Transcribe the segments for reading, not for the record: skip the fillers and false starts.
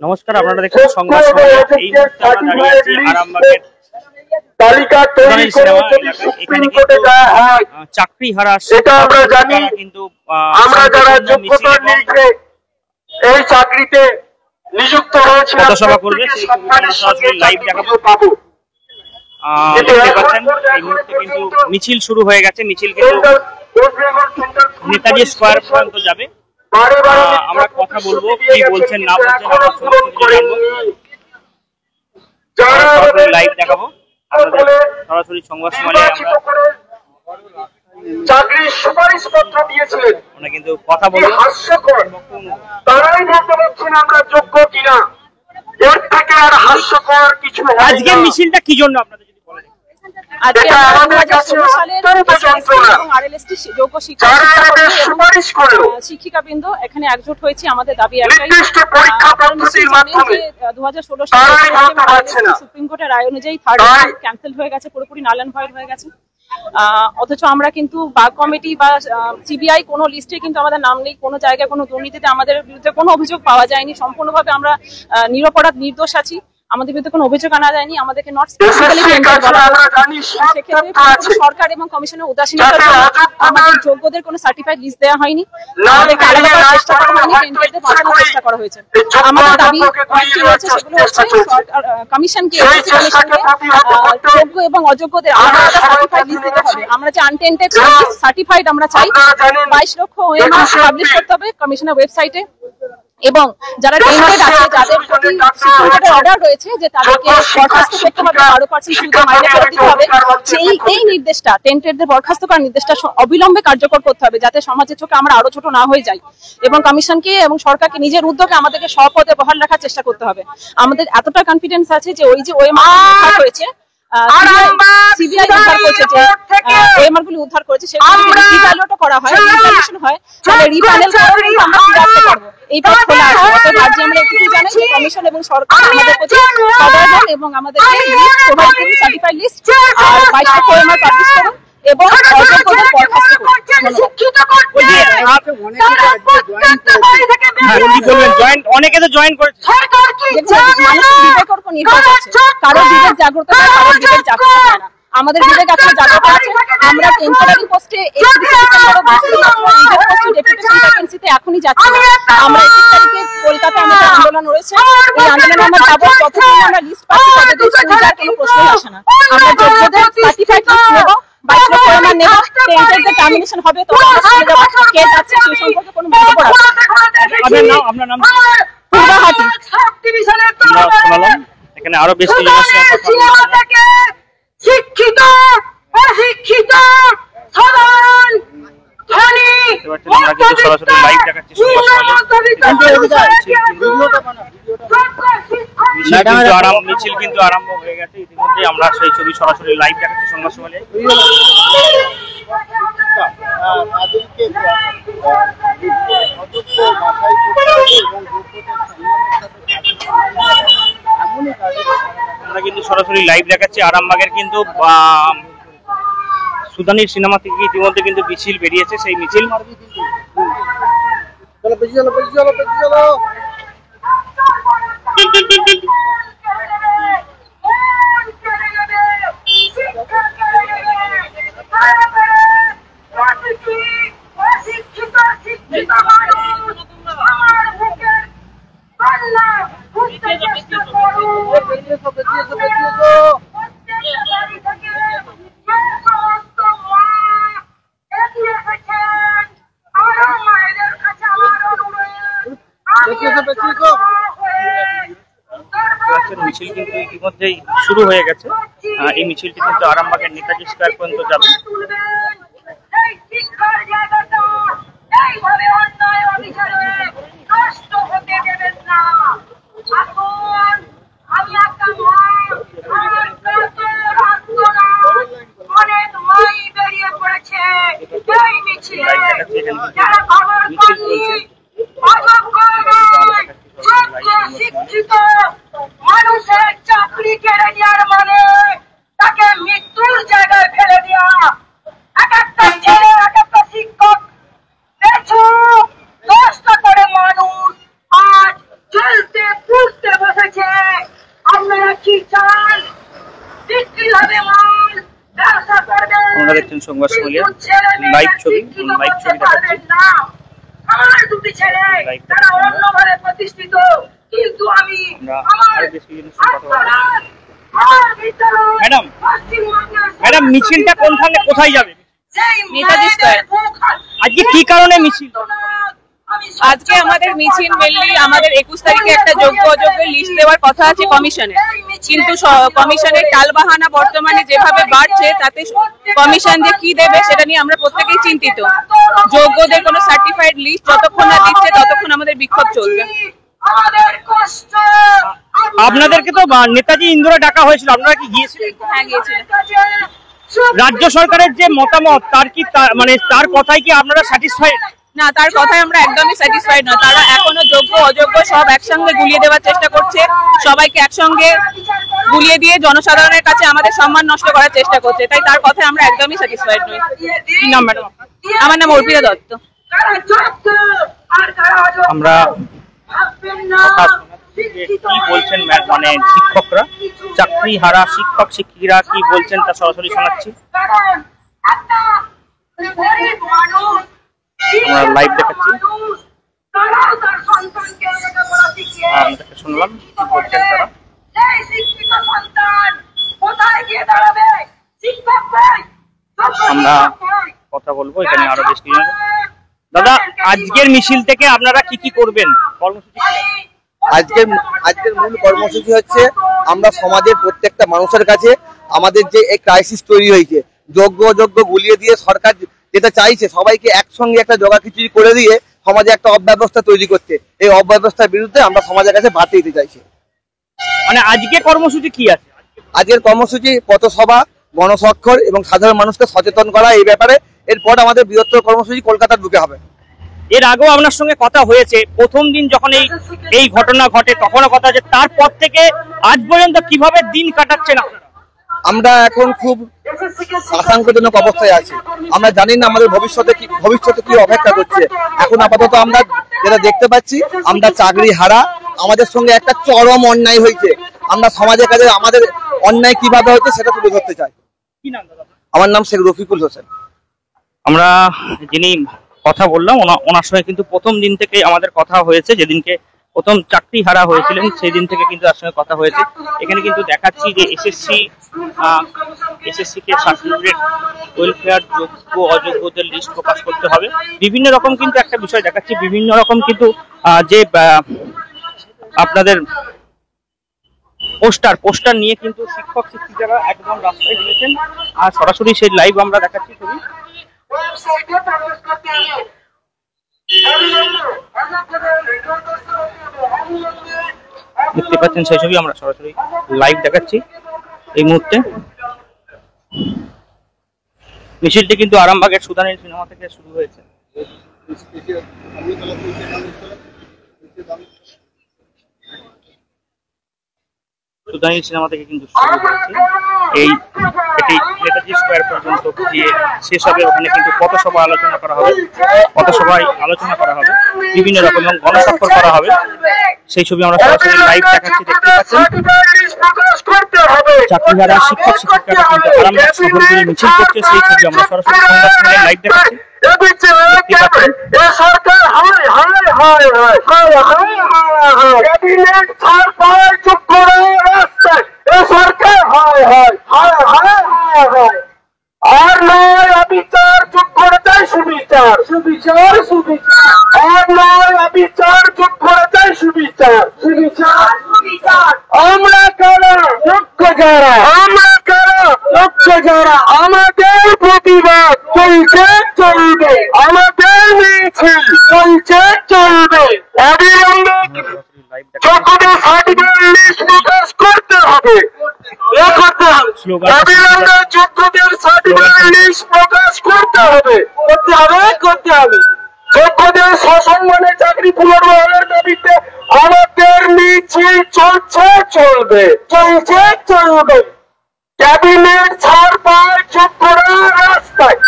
নমস্কার, আপনারা দেখছেন সংবাদ সময়। এই মুহূর্তে আমরা দাঁড়িয়ে আছি আরামবাগের তালিকা তৈরি করে যদি সুপ্রিম কোর্টে দেওয়া হয়, চাকরি হারা সেটা আমরা জানি। কিন্তু আমরা যারা যোগ্যতার নিরিখে এই চাকরিতে নিযুক্ত হয়েছে পথসভা করবে, লাইভ দেখাবো পাবো। দেখতে পাচ্ছেন এই মুহূর্তে কিন্তু মিছিল শুরু হয়ে গেছে। মিছিল কিন্তু নেতাজি স্কোয়ার পর্যন্ত যাবে। আমরা কথা বলবো, কি বলছেন না বলছেন আমরা জানবো, লাইভ দেখাবো সরাসরি সংবাদ সম্মেলনে। চাকরির সুপারিশ পত্র দিয়েছিলেন, আমরা কিন্তু কথা বলবো। হাস্যকর, তারাই বলতে পারছেন আমরা যোগ্য কিনা। এর থেকে আর হাস্যকর কিছু। আজকে মিছিলটা কি জন্য আপনাদের যদি বলেন? আজকে আমাদের কাছে শিক্ষিকাবৃন্দ এখানে একজোট হয়েছে। আমাদের দাবি একটাই, 2016 সালে সুপ্রিম কোর্টের রায় অনুযায়ী থার্ড ক্যান্সেল হয়ে গেছে, পুরোপুরি নাল এন্ড ভয়েড হয়ে গেছে। অথচ আমরা কিন্তু বার কমিটি বা সিবিআই কোনো লিস্টে কিন্তু আমাদের নাম নেই। কোনো জায়গায় কোনো দুর্নীতিতে আমাদের বিরুদ্ধে কোনো অভিযোগ পাওয়া যায়নি। সম্পূর্ণভাবে আমরা নিরপরাধ নির্দোষ আছি। আমাদের বিরুদ্ধে কোনো অভিযোগ আনা যায়নি। আমাদেরকে নট স্পেসিফিক্যালি টেন্ডার বলা হয়েছে। সেক্ষেত্রে সরকার এবং কমিশনের উদাসীনতার জন্য আমাদের যোগ্যদের কোনো সার্টিফাইড লিস্ট দেওয়া হয়নি। আমাদেরকে আলাদা করার চেষ্টা করা হয়নি, টেন্ডারদের বাঁচানোর চেষ্টা করা হয়েছে। আমাদের দাবি কয়েকটি রয়েছে, সেগুলো হচ্ছে কমিশনকে যোগ্য এবং অযোগ্যদের আলাদা আলাদা সার্টিফাইড লিস্ট দিতে হবে। আমরা যে আনটেন্ডেড সার্টিফাইড আমরা চাই 22 লক্ষ ওএমআর পাবলিশ করতে হবে কমিশনের ওয়েবসাইটে। এবং যারা টেন্ডেড আছে, যাদের প্রতি সুপ্রিম কোর্টের অর্ডার রয়েছে যে তাদেরকে বরখাস্ত করতে হবে, 12% সুদে মাইনে ফেরত দিতে হবে, এই নির্দেশটা, টেন্ডেডদের বরখাস্ত করার নির্দেশটা অবিলম্বে কার্যকর করতে হবে, যাতে সমাজের চোখে আমরা আরো ছোট না হয়ে যাই। এবং কমিশনকে এবং সরকারকে নিজের উদ্যোগে আমাদেরকে স্বপদে বহাল রাখার চেষ্টা করতে হবে। আমাদের এতটা কনফিডেন্স আছে যে ওই যে ওএমআর হয়েছে, সিবিআই উদ্ধার করেছে, যে ওএমআর গুলি উদ্ধার করেছে, সেগুলো যদি রিভ্যালুয়েট করা হয়, রিভ্যালুয়েশন হয়, তাহলে রিপ্যানেল করে আমরা ফিরে আসতে পারবো। এই পথ খোলা আছে। অতএব আজ আমরা এটুকু জানাই যে কমিশন এবং সরকার আমাদের প্রতি সদয় হন এবং আমাদেরকে লিস্ট প্রোভাইড করুন, সার্টিফাইড লিস্ট, আর 22 লক্ষ ওএমআর পাবলিশ করুন এবং অযোগ্যদের বরখাস্ত করুন। অনেকে তো জয়েন করেছে। মানুষের বিবেকের উপর নির্ভর করছে। কারো বিবেক জাগ্রত হয়, কারো বিবেক জাগ্রত হয় না। আমাদের বিবেক আছে, জাগ্রত আছে। আমরা টেম্পোরারি পোস্টে ভ্যাকেন্সিতে এখনই যাচ্ছি না। আমরা 21 তারিখে কলকাতায় আমাদের আন্দোলন রয়েছে। এই আন্দোলনে আমরা যাবো, যতদিন আমরা লিস্ট পাচ্ছি ততদিন স্কুল যাওয়ার কোনো প্রশ্নই আসে না। আমরা যোগ্যদের সার্টিফাইড লিস্ট নেবো, 22 লক্ষ ওএমআর নেবো, টেন্ডারদের টার্মিনেশন হবে, তখন আমরা শুনে যাবো কে যাচ্ছে, সেই সম্পর্কে কোনো মন্তব্য রাখবো। আপনার নাম? পূর্বাহাটি। এখানে আরো বেশ কিছু শিক্ষিত, অশিক্ষিত, সাধারণ, ধনী, সরাসরি লাইভ দেখাচ্ছি। মিছিল কিন্তু আরম্ভ হয়ে গেছে ইতিমধ্যে। আমরা সেই ছবি সরাসরি লাইভ দেখাচ্ছি সংবাদ সম্মেলনে। আমরা কিন্তু সরাসরি লাইভ দেখাচ্ছি আরামবাগের কিন্তু সুদানির সিনেমা থেকে ইতিমধ্যে কিন্তু মিছিল বেরিয়েছে। সেই মিছিল মিছিল কিন্তু ইতিমধ্যেই শুরু হয়ে গেছে। এই মিছিলটি কিন্তু আরামবাগের নেতাজি স্কোয়ার পর্যন্ত যাবে। মানুষের চাকরি কেড়ে নেওয়ার মানে তাকে মৃত্যুর জায়গায় ফেলে দেওয়া। এক একটা ছেলে, এক একটা শিক্ষক, পেছু 10টা করে মানুষ আজ জেলতে আপনারা দেখছেন সংবাদ সমালিয়া লাইভ ছবি দেখাচ্ছি। আমার দুটি ছেলে তারা অন্যভাবে প্রতিষ্ঠিত, কিন্তু আমি ম্যাডাম মিছিলটা কোথায় যাবে? নেতাজি স্কয়ার। আজকে কি কারণে মিছিল? আজকে আমাদের মিছিল মেনলি আমাদের 21 তারিখে একটা যোগ্য অযোগ্যের লিস্ট দেওয়ার কথা আছে কমিশনে, কিন্তু কমিশনের টালবাহানা বর্তমানে যেভাবে বাড়ছে তাতে কমিশন যে কি দেবে সেটা নিয়ে আমরা প্রত্যেকেই চিন্তিত। যোগ্যদের কোনো সার্টিফাইড লিস্ট যতক্ষণ না দিচ্ছে ততক্ষণ আমাদের বিক্ষোভ চলবে। আপনাদেরকে তো নেতাজি ইন্দোরে ডাকা হয়েছিল, আপনারা কি গিয়েছিলেন? হ্যাঁ, গিয়েছিলেন। রাজ্য সরকারের যে মতামত তার কথাই কি আপনারা স্যাটিসফাইড? না, তার কথায় আমরা একদমই স্যাটিসফাইড নয়। তারা এখনো যোগ্য অযোগ্য সব একসঙ্গে গুলিয়ে দেওয়ার চেষ্টা করছে, সবাইকে একসঙ্গে গুলিয়ে দিয়ে জনসাধারণের কাছে আমাদের সম্মান নষ্ট করার চেষ্টা করছে, তাই তার কথায় আমরা একদমই স্যাটিসফাইড নই। কি নাম ম্যাডাম? আমার নাম অর্পিতা দত্ত। আমরা কি বলছেন শিক্ষকরা, চাকরি হারা শিক্ষক শিক্ষিকারা কি বলছেন তা সরাসরি শোনাচ্ছি। আমরা লাইভ দেখাচ্ছি, শুনলাম কি বলছেন তারা। আমরা কথা বলবো এখানে আরো বেশ কিছু। দাদা, আজকের মিছিল থেকে আপনারা কি কি করবেন কর্মসূচি? আজকের মূল কর্মসূচি হচ্ছে আমরা সমাজের প্রত্যেকটা মানুষের কাছে আমাদের যে এই ক্রাইসিস তৈরি হয়েছে, যোগ্য অযোগ্য গুলিয়ে দিয়ে সরকার যেটা চাইছে সবাইকে একসঙ্গে একটা জগাখিচুড়ি করে দিয়ে সমাজে একটা অব্যবস্থা তৈরি করতে, এই অব্যবস্থার বিরুদ্ধে আমরা সমাজের কাছে বার্তা দিতে চাইছি। আজকে কর্মসূচি কি আছে? আজকের কর্মসূচি পথসভা, গণস্বাক্ষর এবং সাধারণ মানুষকে সচেতন করা এই ব্যাপারে। এরপর আমাদের বৃহত্তর কর্মসূচি কলকাতার বুকে হবে। এর আগেও আপনার সঙ্গে কথা হয়েছে, প্রথম দিন যখন এই ঘটনা ঘটে তখনও কথা আছে, তারপর থেকে আজ পর্যন্ত কিভাবে দিন কাটাচ্ছেন আপনারা? আমরা এখন খুব আশঙ্কাজনক অবস্থায় আছি। আমরা জানি না আমাদের ভবিষ্যতে কি অপেক্ষা করছে। এখন আপাতত আমরা যেটা দেখতে পাচ্ছি, আমরা চাকরি হারা, আমাদের সঙ্গে একটা চরম অন্যায় হয়েছে। আমরা সমাজের কাছে আমাদের অন্যায় কিভাবে হচ্ছে সেটা তুলে ধরতে চাই। কি নাম দাদা? আমার নাম শেখ রফিকুল হোসেন। আমরা যিনি কথা বললাম ওনার সঙ্গে কিন্তু প্রথম দিন থেকে আমাদের কথা হয়েছে, যেদিনকে প্রথম চাকরি হারা হয়েছিলেন সেই দিন থেকে কিন্তু তার সঙ্গে কথা হয়েছে। এখানে কিন্তু দেখাচ্ছি যে এসএসসি কে সার্টিফিকেট ওয়েলফেয়ার যোগ্য অযোগ্যদের লিস্ট প্রকাশ করতে হবে। বিভিন্ন রকম কিন্তু একটা বিষয় দেখাচ্ছি, বিভিন্ন রকম কিন্তু যে আপনাদের পোস্টার নিয়ে কিন্তু শিক্ষক শিক্ষিকারা একদম রাস্তায় নেমেছেন, আর সরাসরি সেই লাইভ আমরা দেখাচ্ছি ছবি। দেখতে পাচ্ছেন সেই ছবি আমরা সরাসরি লাইভ দেখাচ্ছি এই মুহূর্তে। মিছিলটি কিন্তু আরামবাগের সুদানীর সিনেমা থেকে শুরু হয়েছে। সুদানীর সিনেমা থেকে কিন্তু শুরু হয়েছে। এটি নেতাজি স্কয়ার পর্যন্ত গিয়ে শেষ হবে। ওখানে কিন্তু পথসভায় আলোচনা করা হবে, বিভিন্ন রকম গণস্বাক্ষর করা হবে। সেই ছবি আমরা সরাসরি লাইভ দেখাচ্ছি, দেখতে পাচ্ছেন। চাকরিহারা শিক্ষক শিক্ষিকারা কিন্তু আরামবাগ শহর জুড়ে মিছিল করছে, সেই ছবি আমরা সরাসরি লাইভ দেখাচ্ছি। আর নয় অবিচার, যোগ্যতাই সুবিচার, সুবিচার সুবিচার। আর নয় অবিচার, যোগ্যতাই সুবিচার, সুবিচার সুবিচার। আমরা কারা? যোগ্য যারা। আমরা কারা? যোগ্য যারা। আমাদের প্রতিবাদ চলছে চলবে, আমাদের মিছিল চলছে চলবে। অবিলম্বে যোগ্যতা সার্টিফিকেট লিস্ট প্রকাশ করতে হবে। অবিলম্বে যোগ্যদের সার্টিফিকেট লিস্ট প্রকাশ করতে হবে। যোগ্যদের সসম্মানে চাকরি পুনর্বহালের দাবিতে আমাদের মিছিল চলছে চলবে, চলছে চলবে। ক্যাবিনেট ছাড় পায় যোগ্যরা রাস্তায়,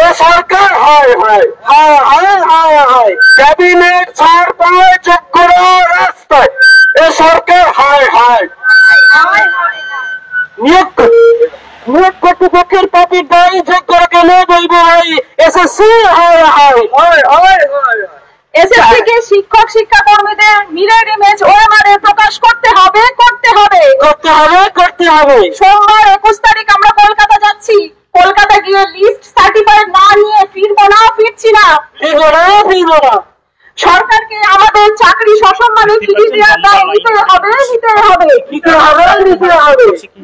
এ সরকার হায় হায় হায় হায় হায় হায়। ক্যাবিনেট ছাড় পায় যোগ্যরা রাস্তায়, এ সরকার হায় হায়। নিয়োগ নিয়োগ কর্তৃপক্ষের প্রতি দায়ী যোগ্যরা কেন বলবো ভাই এসএসসি এসএসসি কে শিক্ষক শিক্ষা কর্মীদের মিরর ইমেজ ওএমআর প্রকাশ করতে হবে করতে হবে সোমবার 21 তারিখ আমরা কলকাতা যাচ্ছি। কলকাতা গিয়ে লিস্ট সার্টিফাইড না নিয়ে ফিরছি না। সরকারকে আমাদের চাকরি সসম্মানে ফিরিয়ে দেওয়ার দায় নিতে হবে।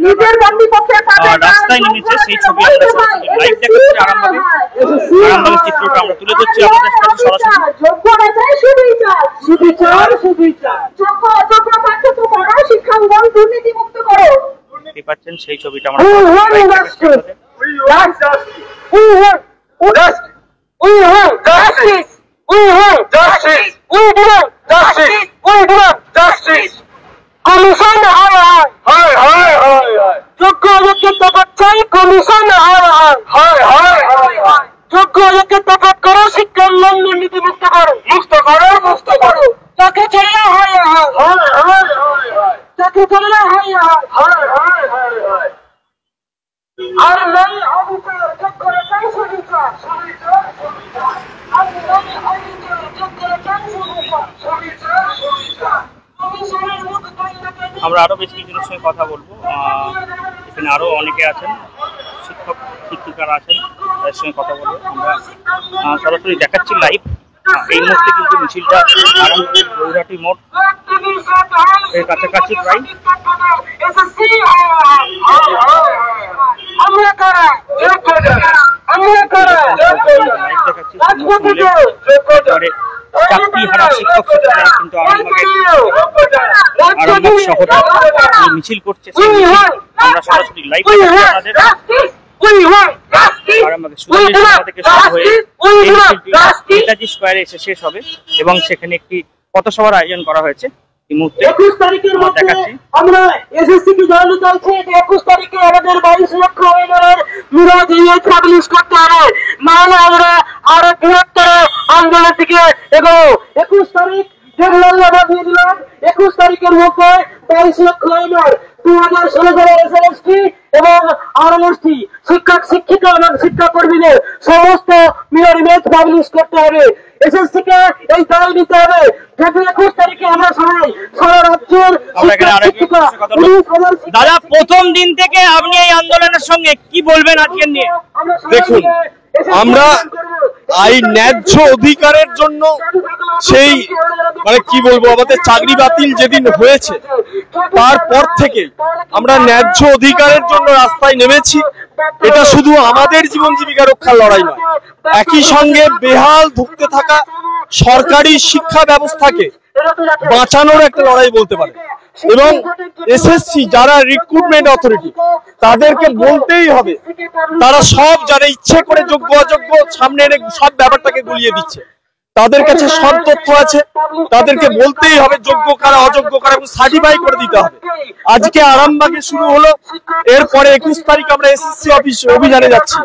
নিজের কর্তৃপক্ষের রাস্তায় নেমেছে সেই ছবি আমরা লাইভ দেখাচ্ছি আরামবাগের চিত্রটা আমরা তুলে ধরছি আপনাদের সাথে সরাসরি। যোগ্য নেতাই সুবিচার যোগ্য পাঠ্যক্রম করো, শিক্ষাঙ্গন দুর্নীতিমুক্ত করো। দেখতে পাচ্ছেন সেই ছবিটা আমরা কমিশন যোগ্য চাই কমিশন যোগ্য তফাৎ করো, শিক্ষার মান দুর্নীতি মুক্ত করো তাকে চললে আর নাই অবিচার যোগ্য চাই সুবিচার আমরা আরো বেশ কিছুজনের সঙ্গে কথা বলবো। এখানে আরো অনেকে আছেন, শিক্ষক শিক্ষিকারা আছেন, তাদের সঙ্গে কথা বলবো। আমরা সরাসরি দেখাচ্ছি লাইভ। এই মুহূর্তে কিন্তু মিছিলটা আরামবাগের গৌরহাটি মোড় এর কাছাকাছি প্রায়। চাকরি হারা শিক্ষক শিক্ষিকারা কিন্তু আরামবাগ শহরে মিছিল করছে। আমরা সরাসরি লাইভ আপনাদের আরামবাগের সুন্দর থেকে শুরু হয়ে নেতাজি স্কোয়ারে এসে শেষ হবে এবং সেখানে একটি পথসভার আয়োজন করা হয়েছে। এই মুহূর্তে 21 তারিখের মধ্যে আমরা এসএসসি কে জানাতে চাইছি যে 21 তারিখে আমাদের 22 লক্ষ ওয়েমারের মিরর ইমেজ পাবলিশ করতে হবে, নাহলে আমরা আরো বৃহত্তর আন্দোলনের দিকে এগোবো। 21 তারিখ ডেডলাইন দিয়ে দিলাম। 21 তারিখের মধ্যে 22 লক্ষ ওয়েমার 2016 সালের এসএসটি এবং আরএসটি শিক্ষক শিক্ষিকা এবং শিক্ষাকর্মীদের সমস্ত মিরর ইমেজ পাবলিশ করতে হবে। এসএসসি কে এই দায় নিতে হবে। যদি 21 তারিখে আমরা সবাই সারা রাজ্যের দাদা প্রথম দিন থেকে আপনি এই আন্দোলনের সঙ্গে কি বলবেন আজকে নিয়ে? দেখুন, আমরা এই ন্যায্য অধিকারের জন্য সেই কি বলবো, আমাদের চাকরি বাতিল যেদিন হয়েছে তারপর থেকে আমরা ন্যায্য অধিকারের জন্য রাস্তায় নেমেছি। এটা শুধু আমাদের জীবন জীবিকা রক্ষার লড়াই নয়, একই সঙ্গে বেহাল ধুঁকতে থাকা সরকারি শিক্ষা ব্যবস্থাকে বাঁচানোর একটা লড়াই বলতে পারে। এবং এসএসসি যারা রিক্রুটমেন্ট অথরিটি, তাদেরকে বলতেই হবে, তারা সব যারা ইচ্ছে করে যোগ্য অযোগ্য সামনে এনে সব ব্যাপারটাকে গুলিয়ে দিচ্ছে। তাদের কাছে সব তথ্য আছে, তাদেরকে বলতেই হবে যোগ্য কারা অযোগ্য কারা এবং সার্টিফাই করে দিতে হবে। আজকে আরামবাগে শুরু হলো, এরপরে 21 তারিখ আমরা এসএসসি অফিস অভিযানে যাচ্ছি।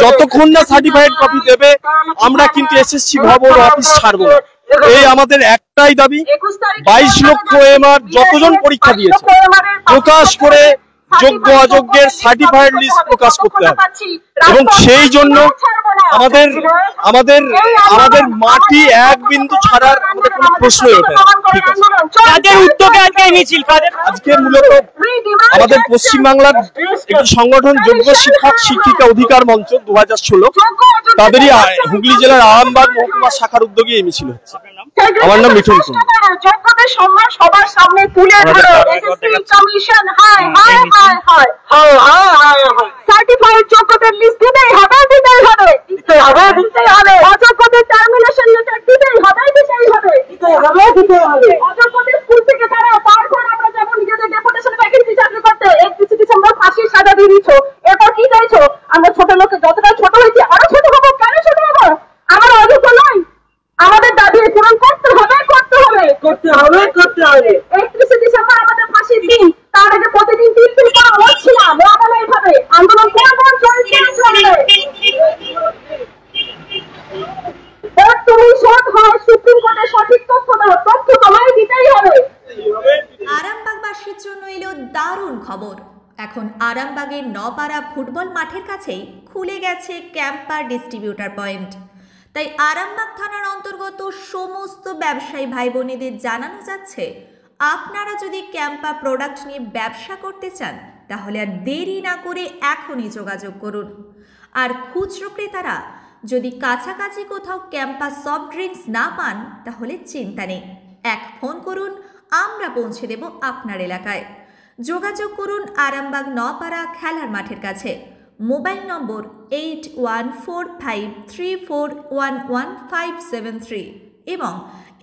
যতক্ষণ না সার্টিফাইড কপি দেবে আমরা কিন্তু এসএসসি ভবন অফিস ছাড়বো না। এই আমাদের একটাই দাবি, 22 লক্ষ ওএমআর যতজন পরীক্ষা দিয়েছে প্রকাশ করে যোগ্য অযোগ্যের সার্টিফাইড লিস্ট প্রকাশ করতে হবে। এবং সেই জন্য আমাদের আমাদের আমাদের মাটি এক বিন্দু ছাড়ার আমাদের কোনো প্রশ্নই ওঠে না। ঠিক আছে, কাদের উদ্যোগে আজকে মিছিল? আজকে মূলত আমাদের পশ্চিমবাংলার একটি সংগঠন যোগ্য শিক্ষক শিক্ষিকা অধিকার মঞ্চ 2016, তাদেরই হুগলি জেলার আরামবাগ মহকুমা শাখার উদ্যোগে এই মিছিল হচ্ছে। আমার নাম মিঠুন কুমার। যোগ্যদের সম্মান সবার সামনে তুলে ধরো। এসএসসি কমিশন সার্টিফাইড যোগ্যদের লিস্ট দিতেই হবে। অযোগ্যদের টার্মিনেশন লেটার দিতেই হবে। অযোগ্যদের স্কুল থেকে তারা বারবার আমরা যেমন নিজেদের ডেপুটেশন ভ্যাকেন্সি চাকরি করতে 31 ডিসেম্বর ফাঁসির সাজা দিয়ে দিচ্ছ। এরপর কি চাইছো? আমরা ছোট লোককে যতটা ছোট হয়েছি আরো ছোট হবো। কেন ছোট হবো? আমরা অযোগ্য নই। আমাদের দাবি পূরণ করতে হবে। 31 ডিসেম্বর আমাদের ফাঁসির দিন, তার আগে প্রতিদিন 3 দিন করে মরছিলাম। এইভাবে আন্দোলন তুমি সৎ হয়, সুপ্রিম কোর্টে সঠিক তথ্য দাও। তথ্য তোমায় দিতেই হবে। আরামবাগবাসীর জন্য এলো দারুণ খবর। এখন আরামবাগের নপাড়া ফুটবল মাঠের কাছেই খুলে গেছে ক্যাম্পা ডিস্ট্রিবিউটার পয়েন্ট। তাই আরামবাগ থানার অন্তর্গত সমস্ত ব্যবসায়ী ভাই বোনেদের জানানো যাচ্ছে, আপনারা যদি ক্যাম্পা প্রোডাক্ট নিয়ে ব্যবসা করতে চান তাহলে আর দেরি না করে এখনই যোগাযোগ করুন। আর খুচরো ক্রেতারা যদি কাছাকাছি কোথাও ক্যাম্পা সফট ড্রিঙ্কস না পান তাহলে চিন্তা নেই, এক ফোন করুন, আমরা পৌঁছে দেব আপনার এলাকায়। যোগাযোগ করুন আরামবাগ নপাড়া খেলার মাঠের কাছে। মোবাইল নম্বর 814834115573 এবং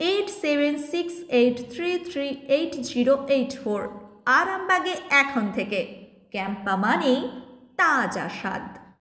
8768338084। আরামবাগে এখন থেকে ক্যাম্পা মানেই তাজা স্বাদ।